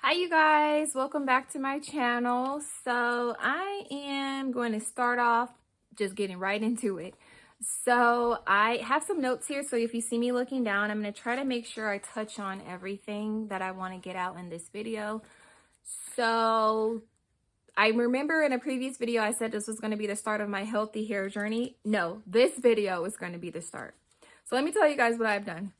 Hi you guys, welcome back to my channel. So I am going to start off just getting right into it. So I have some notes here, so if you see me looking down, I'm going to try to make sure I touch on everything that I want to get out in this video. So I remember in a previous video I said this was going to be the start of my healthy hair journey. No, this video is going to be the start. So let me tell you guys what I've done.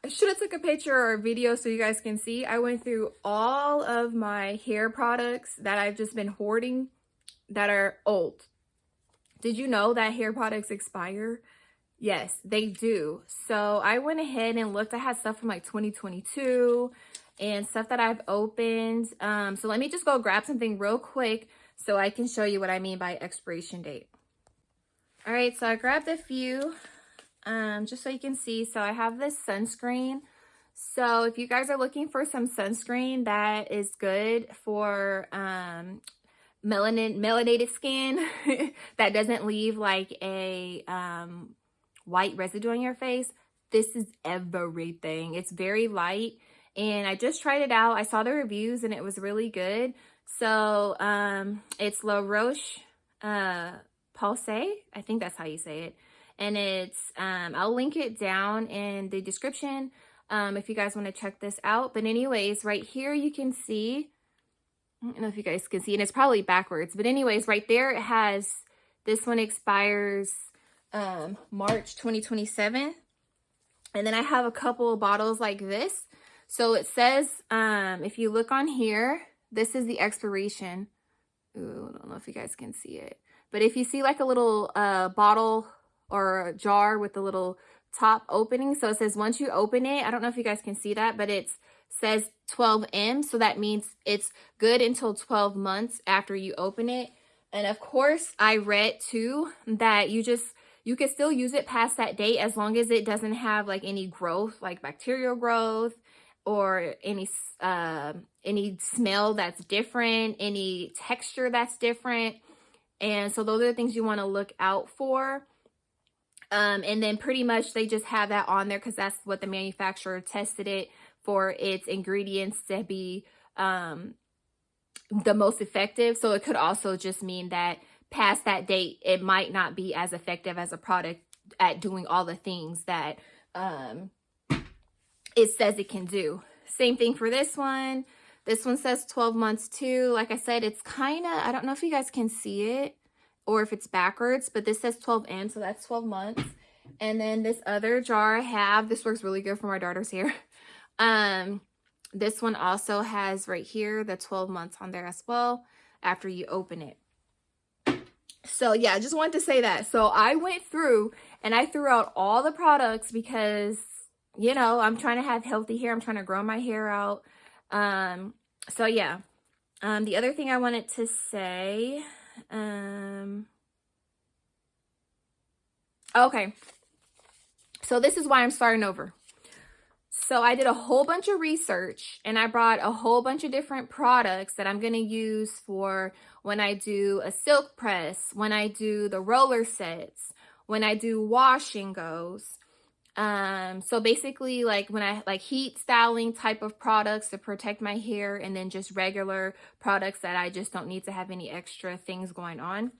I should have took a picture or a video so you guys can see. I went through all of my hair products that I've just been hoarding that are old. Did you know that hair products expire? Yes, they do. So I went ahead and looked. I had stuff from like 2022 and stuff that I've opened. So let me just go grab something real quick so I can show you what I mean by expiration date. All right, so I grabbed a few. Just so you can see. So I have this sunscreen. So if you guys are looking for some sunscreen that is good for melanated skin that doesn't leave like a white residue on your face, this is everything. It's very light and I just tried it out. I saw the reviews and it was really good. So it's La Roche Posay. I think that's how you say it. And it's, I'll link it down in the description if you guys want to check this out. But anyways, right here you can see, I don't know if you guys can see, and it's probably backwards. But anyways, right there it has, this one expires March 2027. And then I have a couple of bottles like this. So it says, if you look on here, this is the expiration. Ooh, I don't know if you guys can see it. But if you see like a little bottle or a jar with a little top opening, so it says once you open it, I don't know if you guys can see that, but it says 12M, so that means it's good until 12 months after you open it. And of course I read too that you can still use it past that date as long as it doesn't have like any growth, like bacterial growth or any smell that's different, any texture that's different. And so those are the things you want to look out for. And then pretty much they just have that on there because that's what the manufacturer tested it for, its ingredients to be the most effective. So it could also just mean that past that date, it might not be as effective as a product at doing all the things that it says it can do. Same thing for this one. This one says 12 months too. Like I said, it's kind of, I don't know if you guys can see it or if it's backwards, but this says 12M, so that's 12 months. And then this other jar I have, this works really good for my daughter's hair. This one also has right here the 12 months on there as well after you open it. So yeah, I just wanted to say that. So I went through and I threw out all the products because, you know, I'm trying to have healthy hair. I'm trying to grow my hair out. So yeah, the other thing I wanted to say, okay, so this is why I'm starting over. So I did a whole bunch of research and I brought a whole bunch of different products that I'm going to use for when I do a silk press, when I do the roller sets, when I do wash and goes. So basically like when I like heat styling type of products to protect my hair, and then just regular products that I just don't need to have any extra things going on.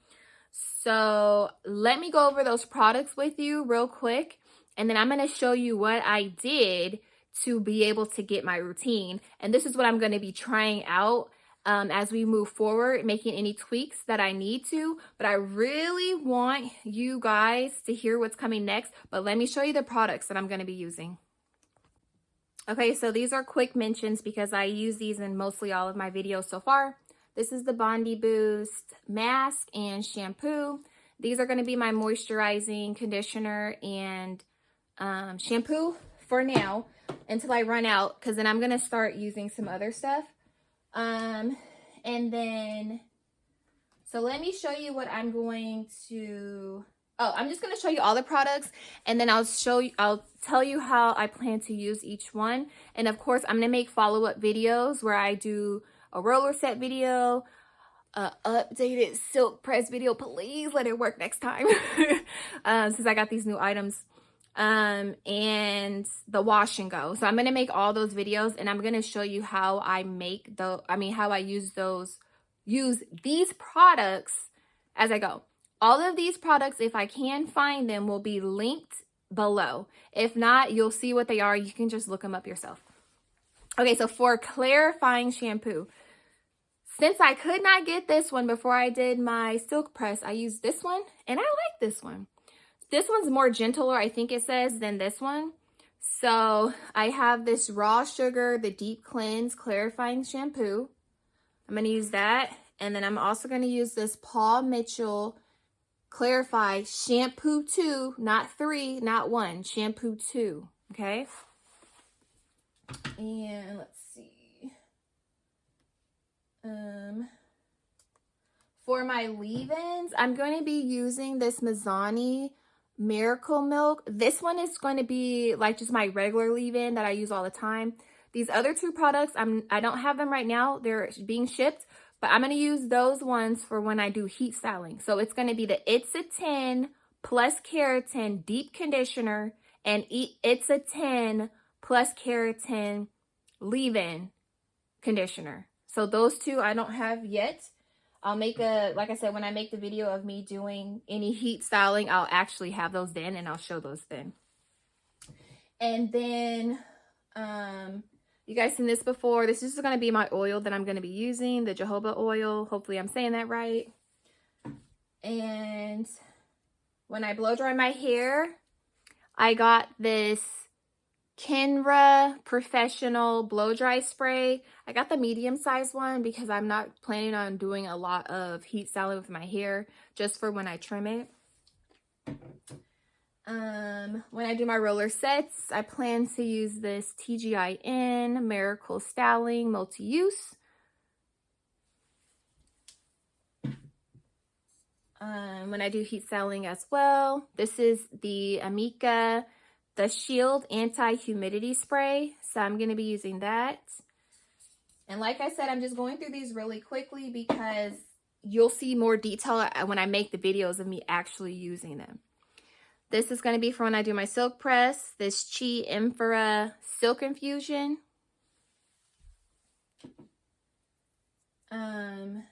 So let me go over those products with you real quick, and then I'm going to show you what I did to be able to get my routine. And this is what I'm going to be trying out as we move forward, making any tweaks that I need to. But I really want you guys to hear what's coming next. But let me show you the products that I'm going to be using. Okay, so these are quick mentions because I use these in mostly all of my videos so far. This is the Bondi Boost mask and shampoo. These are going to be my moisturizing conditioner and shampoo for now until I run out, because then I'm going to start using some other stuff. And then, so let me show you what I'm going to, I'm just going to show you all the products, and then I'll tell you how I plan to use each one. And of course, I'm going to make follow-up videos where I do a roller set video, updated silk press video. Please let it work next time. Since I got these new items. and the wash and go. So I'm going to make all those videos, and I'm going to show you how I make how I use these products as I go. All of these products, if I can find them, will be linked below. If not, you'll see what they are. You can just look them up yourself. Okay, so for clarifying shampoo, since I could not get this one before I did my silk press, I used this one, and I like this one. This one's more gentler, I think it says, than this one. So I have this Raw Sugar, the Deep Cleanse Clarifying Shampoo. I'm going to use that. And then I'm also going to use this Paul Mitchell Clarify Shampoo 2, not 3, not 1, Shampoo 2. Okay. And let's see. For my leave-ins, I'm going to be using this Mizani Miracle Milk. This one is going to be like just my regular leave-in that I use all the time. These other two products, I don't have them right now. They're being shipped, but I'm going to use those ones for when I do heat styling. So it's going to be the It's a 10 Plus Keratin Deep Conditioner and It's a 10 Plus Keratin Leave-In Conditioner. So those two I don't have yet. I'll make like I said, when I make the video of me doing any heat styling, I'll actually have those then, and I'll show those then. And then, you guys seen this before. This is going to be my oil that I'm going to be using, the jojoba oil. Hopefully I'm saying that right. And when I blow dry my hair, I got this Kenra Professional Blow Dry Spray. I got the medium size one because I'm not planning on doing a lot of heat styling with my hair, just for when I trim it. When I do my roller sets, I plan to use this TGIN Miracle Styling Multi-Use. When I do heat styling as well, this is the Amika The Shield Anti-Humidity Spray. So I'm going to be using that. And like I said, I'm just going through these really quickly because you'll see more detail when I make the videos of me actually using them. This is going to be for when I do my silk press. This Chi Infra Silk Infusion. And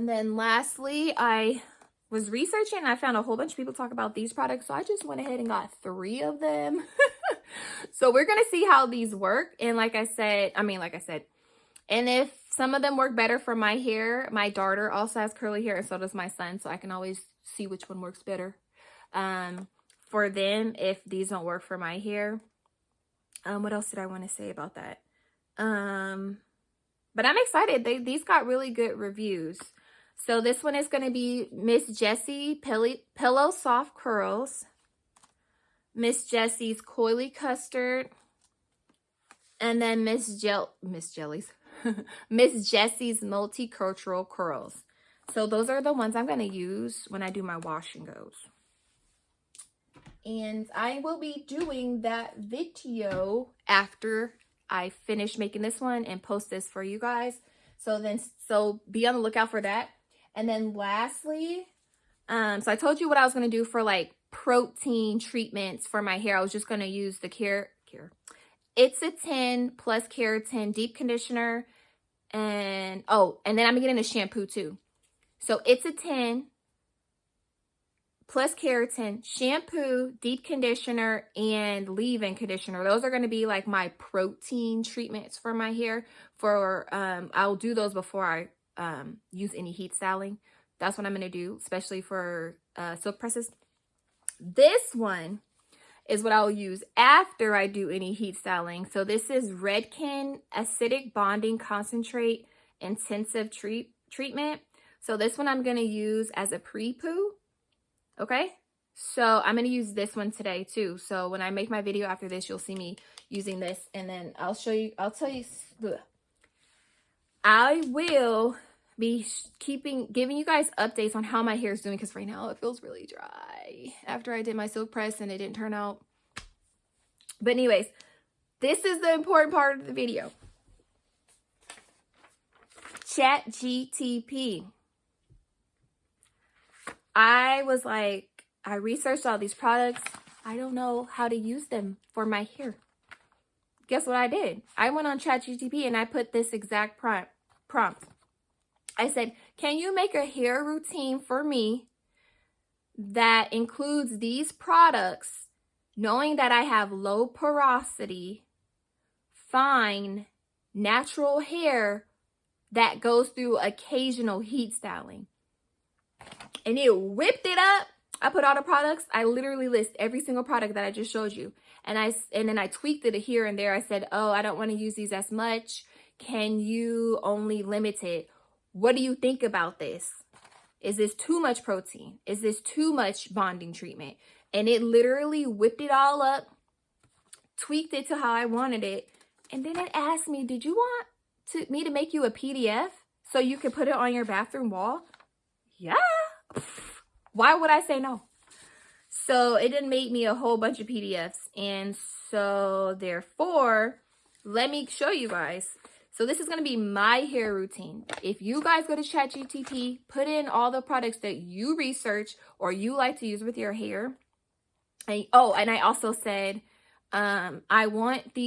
then lastly, I was researching and I found a whole bunch of people talk about these products. So I just went ahead and got 3 of them. So we're going to see how these work. And like I said, and if some of them work better for my hair, my daughter also has curly hair and so does my son. So I can always see which one works better for them if these don't work for my hair. What else did I want to say about that? But I'm excited. These got really good reviews. So this one is going to be Miss Jessie Pillow Soft Curls, Miss Jessie's Coily Custard, and then Miss Jessie's Multicultural Curls. So those are the ones I'm going to use when I do my wash and goes. And I will be doing that video after I finish making this one and post this for you guys. So be on the lookout for that. And then lastly, so I told you what I was going to do for like protein treatments for my hair. I was just going to use the It's a 10 Plus Keratin Deep Conditioner. And then I'm getting a shampoo too. So It's a 10 Plus Keratin Shampoo, Deep Conditioner, and Leave-In Conditioner. Those are going to be like my protein treatments for my hair. I'll do those before I use any heat styling. That's what I'm going to do, especially for silk presses. This one is what I'll use after I do any heat styling. So this is Redken Acidic Bonding Concentrate Intensive Treatment. So this one I'm going to use as a pre-poo. Okay, so I'm going to use this one today too. So when I make my video after this, you'll see me using this, and then I will be giving you guys updates on how my hair is doing, because right now it feels really dry after I did my silk press and it didn't turn out. But anyways, this is the important part of the video. ChatGTP. I was like, I researched all these products. I don't know how to use them for my hair. Guess what I did? I went on ChatGPT and I put this exact prompt. I said, can you make a hair routine for me that includes these products, knowing that I have low porosity, fine, natural hair that goes through occasional heat styling? And it whipped it up. I put all the products. I literally list every single product that I just showed you. And then I tweaked it here and there. I said, oh, I don't want to use these as much. Can you only limit it? What do you think about this? Is this too much protein? Is this too much bonding treatment? And it literally whipped it all up, tweaked it to how I wanted it. And then it asked me, did you want me to make you a PDF so you could put it on your bathroom wall? Yeah. Why would I say no? So it didn't make me a whole bunch of PDFs. And so therefore, let me show you guys. So this is going to be my hair routine. If you guys go to ChatGPT, put in all the products that you research or you like to use with your hair. And I also said, I want to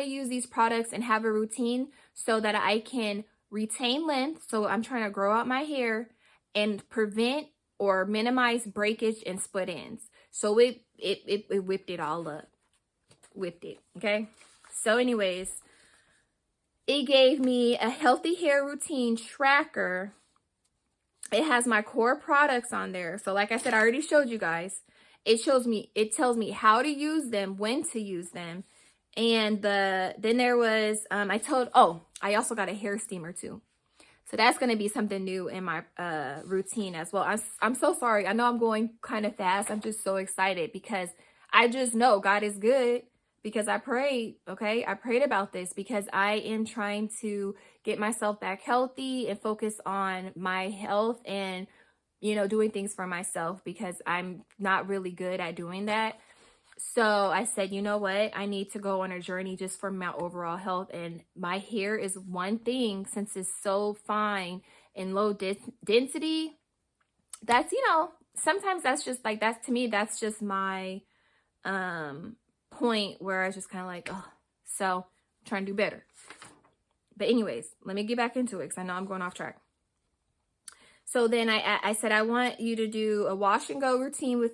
use these products and have a routine so that I can retain length. So I'm trying to grow out my hair and prevent or minimize breakage and split ends. So it whipped it all up. Whipped it, okay? So anyways, it gave me a healthy hair routine tracker. It has my core products on there. So like I said, I already showed you guys. It tells me how to use them, when to use them. And then there was, I also got a hair steamer too. So that's going to be something new in my routine as well. I'm so sorry. I know I'm going kind of fast. I'm just so excited because I just know God is good because I prayed, okay? I prayed about this because I am trying to get myself back healthy and focus on my health and, doing things for myself because I'm not really good at doing that. So I said, you know what? I need to go on a journey just for my overall health. And my hair is one thing, since it's so fine and low density, that's, sometimes that's just like, that's to me, that's just my point where I was just kind of like, oh, so I'm trying to do better. But anyways, let me get back into it because I know I'm going off track. So then I said, I want you to do a wash and go routine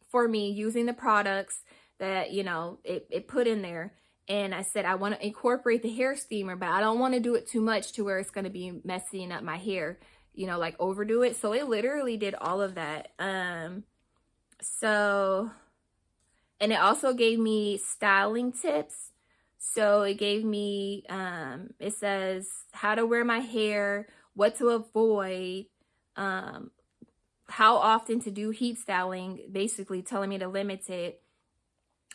for me using the products that, it put in there. And I said, I want to incorporate the hair steamer, but I don't want to do it too much to where it's going to be messing up my hair, like overdo it. So it literally did all of that. And it also gave me styling tips. So it gave me, it says how to wear my hair, what to avoid, how often to do heat styling, basically telling me to limit it,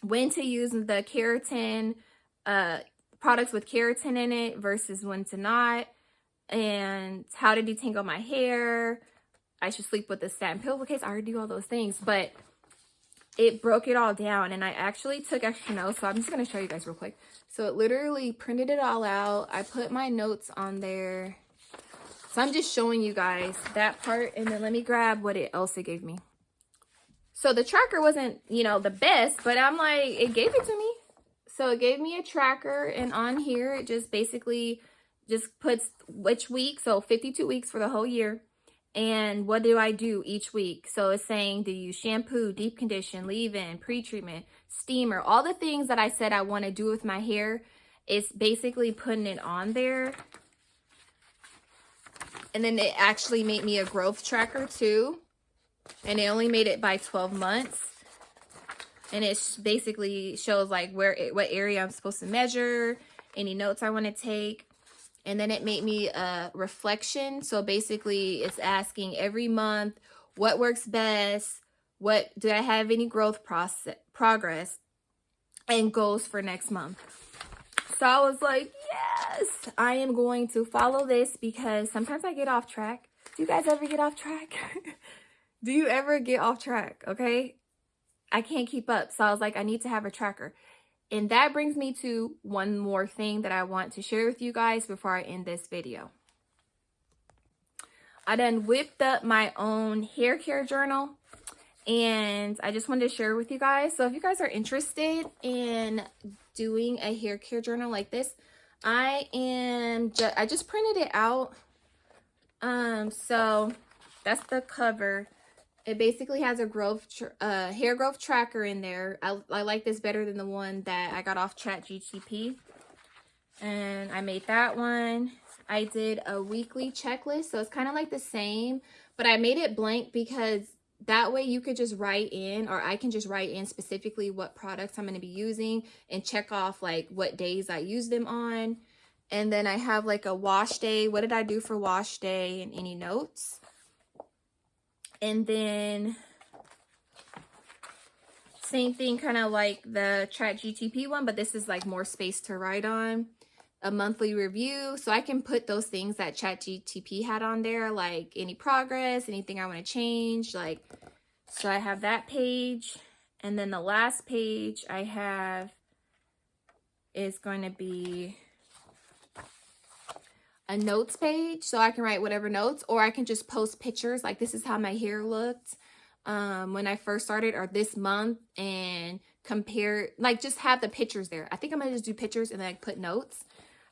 when to use the keratin, products with keratin in it versus when to not, and how to detangle my hair. I should sleep with a satin pillowcase. I already do all those things, but it broke it all down, and I actually took extra notes, so I'm just going to show you guys real quick. So it literally printed it all out. I put my notes on there. So I'm just showing you guys that part, and then let me grab what else it gave me. So the tracker wasn't, the best, but I'm like, it gave it to me. So it gave me a tracker, and on here, it just basically just puts which week, so 52 weeks for the whole year, and what do I do each week. So it's saying, do you use shampoo, deep condition, leave-in, pre-treatment, steamer, all the things that I said I want to do with my hair. It's basically putting it on there. And then it actually made me a growth tracker too. And it only made it by 12 months. And it basically shows like what area I'm supposed to measure, any notes I want to take. And then it made me a reflection. So basically it's asking every month, what works best? Do I have any growth progress? And goals for next month. So I was like, yes, I am going to follow this because sometimes I get off track. Do you guys ever get off track? Do you ever get off track? Okay. I can't keep up. So I was like, I need to have a tracker. And that brings me to one more thing that I want to share with you guys before I end this video. I done whipped up my own hair care journal, and I just wanted to share with you guys. So if you guys are interested in doing a hair care journal like this, I just printed it out. So that's the cover. It basically has a hair growth tracker in there. I like this better than the one that I got off ChatGTP. And I made that one. I did a weekly checklist, so it's kind of like the same, but I made it blank because that way you could just write in, or I can just write in specifically what products I'm going to be using and check off like what days I use them on. And then I have like a wash day. What did I do for wash day, and any notes? And then same thing, kind of like the ChatGTP one, but this is like more space to write on. A monthly review, so I can put those things that ChatGTP had on there, like any progress, anything I want to change, like, so I have that page. And then the last page I have is going to be a notes page, so I can write whatever notes, or I can just post pictures, like this is how my hair looked when I first started, or this month, and compare, like just have the pictures there. I think I'm gonna just do pictures and then like put notes.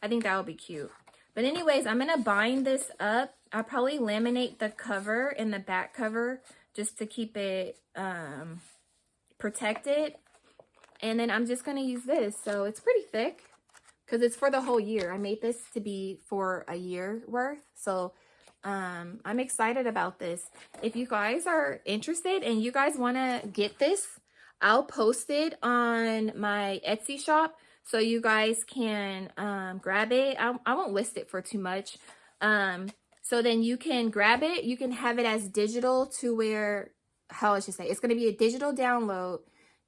I think that would be cute. But anyways, I'm going to bind this up. I'll probably laminate the cover and the back cover just to keep it protected. And then I'm just going to use this. So it's pretty thick because it's for the whole year. I made this to be for a year worth. So I'm excited about this. If you guys are interested and you guys want to get this, I'll post it on my Etsy shop, so you guys can grab it. I won't list it for too much. So then you can grab it. You can have it as digital to where, how I should say, it's going to be a digital download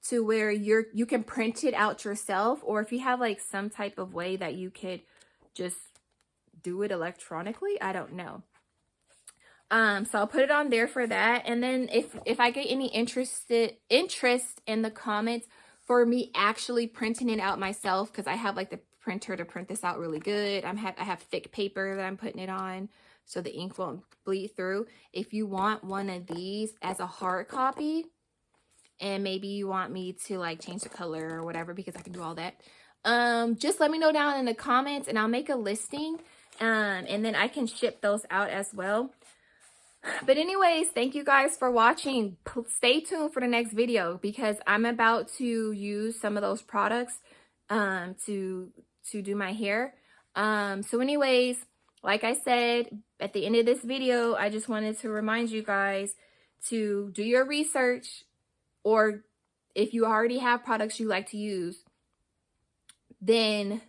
to where you can print it out yourself. Or if you have like some type of way that you could just do it electronically, I don't know. So I'll put it on there for that. And then if I get any interest in the comments for me actually printing it out myself, because I have like the printer to print this out really good. I have thick paper that I'm putting it on so the ink won't bleed through. If you want one of these as a hard copy, and maybe you want me to like change the color or whatever, because I can do all that, just let me know down in the comments and I'll make a listing, and then I can ship those out as well. But anyways, thank you guys for watching. Stay tuned for the next video, because I'm about to use some of those products to do my hair. So anyways, like I said at the end of this video, I just wanted to remind you guys to do your research, or if you already have products you like to use, then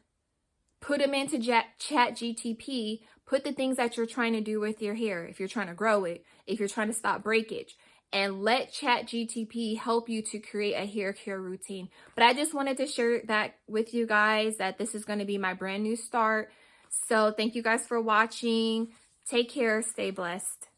put them into ChatGTP. Put the things that you're trying to do with your hair, if you're trying to grow it, if you're trying to stop breakage, and let ChatGTP help you to create a hair care routine. But I just wanted to share that with you guys, that this is going to be my brand new start. So thank you guys for watching. Take care. Stay blessed.